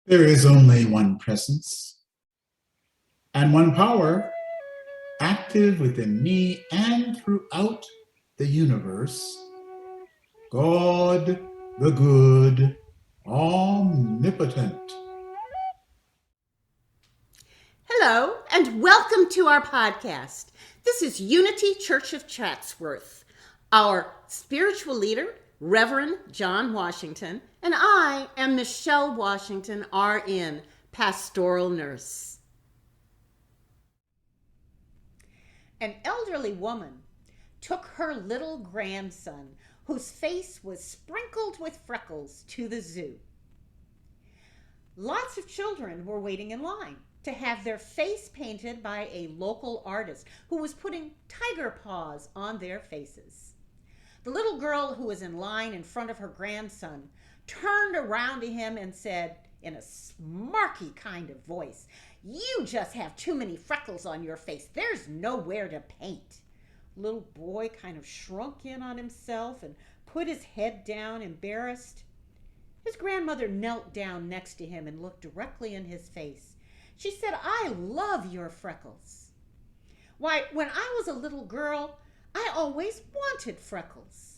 There is only one presence and one power active within me and throughout the universe. God, the good, omnipotent. Hello, and welcome to our podcast. This is Unity Church of Chatsworth. Our spiritual leader, Reverend John Washington, and I am Michelle Washington, RN, pastoral nurse. An elderly woman took her little grandson, whose face was sprinkled with freckles, to the zoo. Lots of children were waiting in line to have their face painted by a local artist who was putting tiger paws on their faces. The little girl who was in line in front of her grandson turned around to him and said in a smarky kind of voice, "You just have too many freckles on your face. There's nowhere to paint." Little boy kind of shrunk in on himself and put his head down, embarrassed. His grandmother knelt down next to him and looked directly in his face. She said, "I love your freckles. Why, when I was a little girl, I always wanted freckles."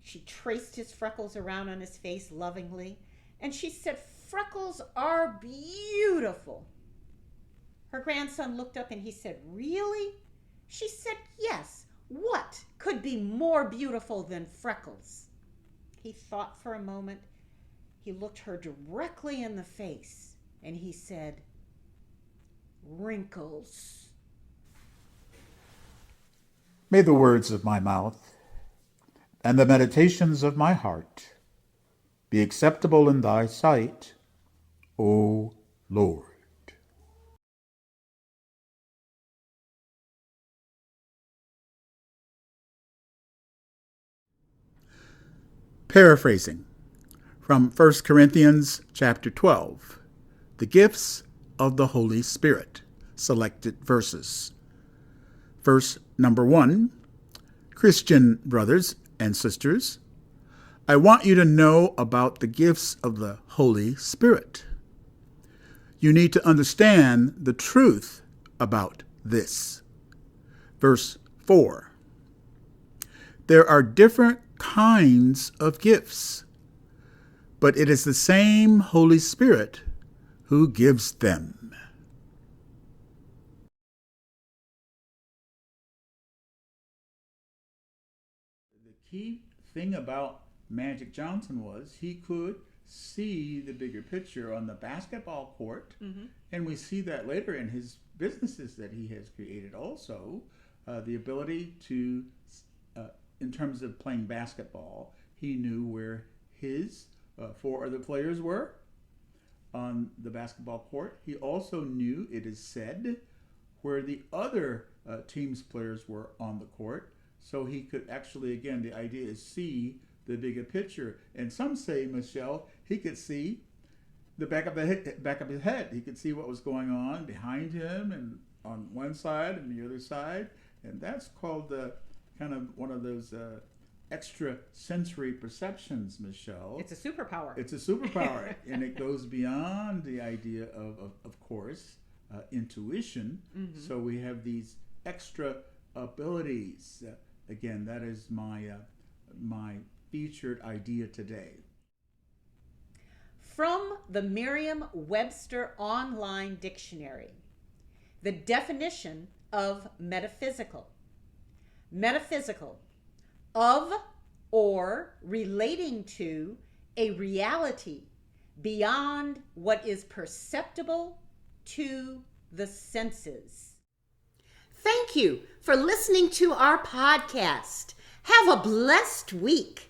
She traced his freckles around on his face lovingly, and she said, "Freckles are beautiful." Her grandson looked up and he said, "Really?" She said, "Yes. What could be more beautiful than freckles?" He thought for a moment. He looked her directly in the face and he said, "Wrinkles." May the words of my mouth and the meditations of my heart be acceptable in thy sight, O Lord. Paraphrasing from 1 Corinthians chapter 12, the gifts of the Holy Spirit, selected verses. Verse number 1, Christian brothers and sisters, I want you to know about the gifts of the Holy Spirit. You need to understand the truth about this. Verse 4, there are different kinds of gifts, but it is the same Holy Spirit who gives them. The key thing about Magic Johnson was he could see the bigger picture on the basketball court, and we see that later in his businesses that he has created also, the ability to, in terms of playing basketball, he knew where his four other players were on the basketball court. He also knew, it is said, where the other team's players were on the court. So he could actually, again, the idea is see the bigger picture. And some say, Michelle, he could see the back of his head. He could see what was going on behind him and on one side and the other side. And that's called kind of one of those extra sensory perceptions, Michelle. It's a superpower. It's a superpower. And it goes beyond the idea of course, intuition. So we have these extra abilities. Again, that is my featured idea today. From the Merriam-Webster Online Dictionary, the definition of metaphysical. Metaphysical, of or relating to a reality beyond what is perceptible to the senses. Thank you for listening to our podcast. Have a blessed week.